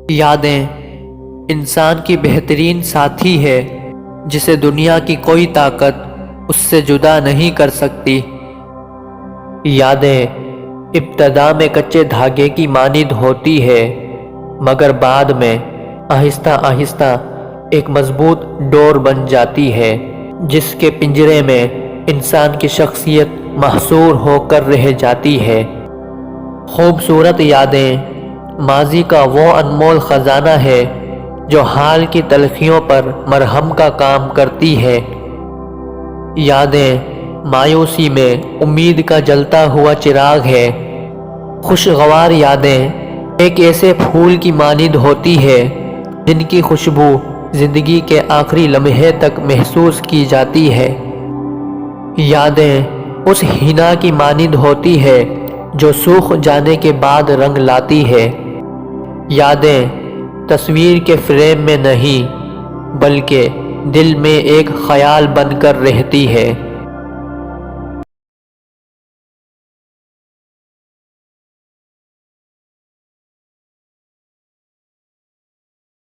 یادیں انسان کی بہترین ساتھی ہے جسے دنیا کی کوئی طاقت اس سے جدا نہیں کر سکتی۔ یادیں ابتدا میں کچے دھاگے کی مانند ہوتی ہے مگر بعد میں آہستہ آہستہ ایک مضبوط ڈور بن جاتی ہے جس کے پنجرے میں انسان کی شخصیت محصور ہو کر رہ جاتی ہے۔ خوبصورت یادیں ماضی کا وہ انمول خزانہ ہے جو حال کی تلخیوں پر مرہم کا کام کرتی ہے۔ یادیں مایوسی میں امید کا جلتا ہوا چراغ ہے۔ خوشگوار یادیں ایک ایسے پھول کی مانند ہوتی ہے جن کی خوشبو زندگی کے آخری لمحے تک محسوس کی جاتی ہے۔ یادیں اس حنا کی مانند ہوتی ہے جو سوکھ جانے کے بعد رنگ لاتی ہے۔ یادیں تصویر کے فریم میں نہیں بلکہ دل میں ایک خیال بن کر رہتی ہے۔